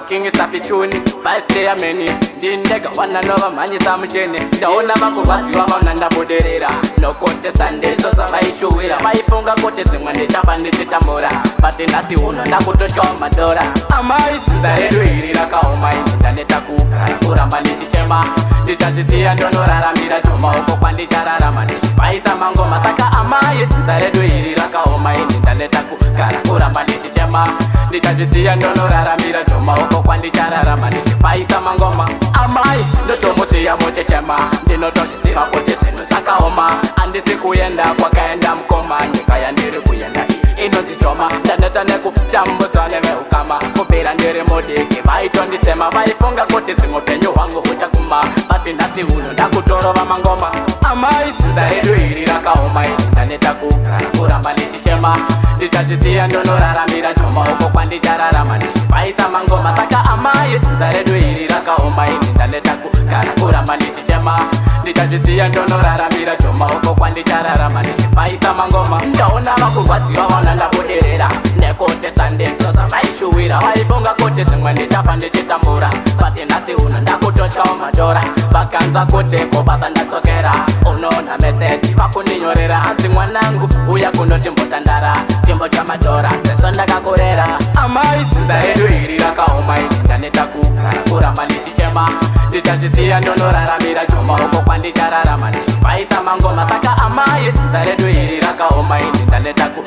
King Sapichuni, Vice Ameni, Dindega, one another Manisa Machine, the owner of Nanda Buderera, no contest Sunday, so I show it. My Ponga contest when they tap and the Chitamora, but in that you know, Nakuto Madora. Am I the Raka Omai, Danetaku, Kurambani Chema, the judges here and Donora Mira Toma, Pandi Charamani, Paisa Mango Masaka, am I the Raka Omai, Danetaku, Kurambani Chema, the judges here and Donora Mira Toma, Pandi Charamani, Paisa Mangoma, am I the Tomosia Mochema, the Notoshi Siva Potation, Sakaoma, and the Sikuyenda, Wakanda Mkoma, Nikayandiri Kuyenda. Inonzi choma, Tanetaneku, Jambo Zaneme Ukama, Kopera Nere Mode, Vaito Ndisema, Vaiponga Kote Simopenyo Wango Uchakuma, Patinasi Uno, Dakutorova Mangoma, Amai, Zaredu Raka Omai, Tanetaku, Kurambani Chichema, the Chachisi and Donora Mira Choma, Pandi Charamani, Paisa Mangoma, Saka Amai, Zaredu Raka Omai, Tanetaku, Kurambani Chichema, the Chachisi and Donora Mira Choma, Pandi Charamani, Paisa Mangoma, Dona Makuwati, Nanda Buderera, Nekote Sunday, so Sabaishu Wira, Waiponga Kote Singwani Japan de Chitamura, Patinasi Una, Nakuto Madora, Bakanza Kote, Kobasanda Tokera, Onona Message, Pakuni Yorera, Antingwanangu, Uyakuno Timbotandara, Timbo Chamadora, Sesonda Kakorera, Amai, Zaredu Raka Omai, Danetaku, Kurambani Chichema, the Chachisi and Donora Ramira Choma, Pandi Charamani, Paisa Mango Masaka Amai, Zaredu Raka Omai, Danetaku,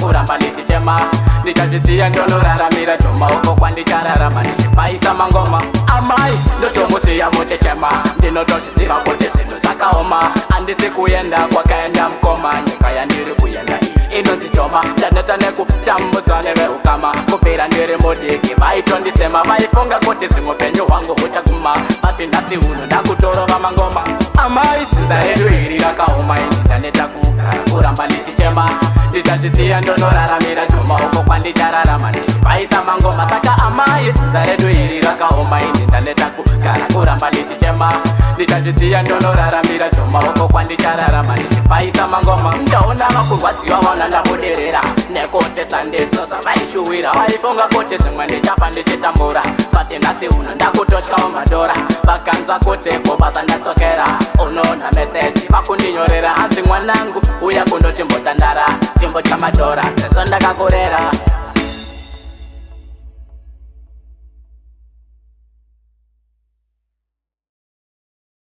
Kurambani Chichema, the Chachisi and Donora Ramira Choma, Pandi Charamani, Paisa Mangoma, Amai, the Tomosia Mochema, the Notoshi Siva Potation, Sakaoma, and the Sikuyenda, Wakanda Mkoma, Nikayandiri Kuyenda. Inonzi choma, Tanetaneku, Jambo Zaneme Ukama, Kopera Nere Mode, Vaito Ndisema, Vaiponga Kote Simopenyo Wango Uchakuma, Patinasi Uno, Dakutorova Mangoma, Amai, Zaredu Raka Omai, Tanetaku, Kurambani Chichema, the Chachisi and Donora Ramira Choma, Pandi Charamani, Paisa Mangoma, Saka Amai, Zaredu Raka Omai, Tanetaku, Kurambani Chichema, the Chachisi and Donora Ramira Choma, Pandi Charamani, Paisa Mangoma, Dona Makuwati, Nanda Buderera, Nekote Sunday, so Sabaishu Wira, Waiponga Kote Singwani Japan de Chitamura, Patinasi Una, Nakuto Madora, Bakanza Kote, Kobasanda Tokera, Onona Message.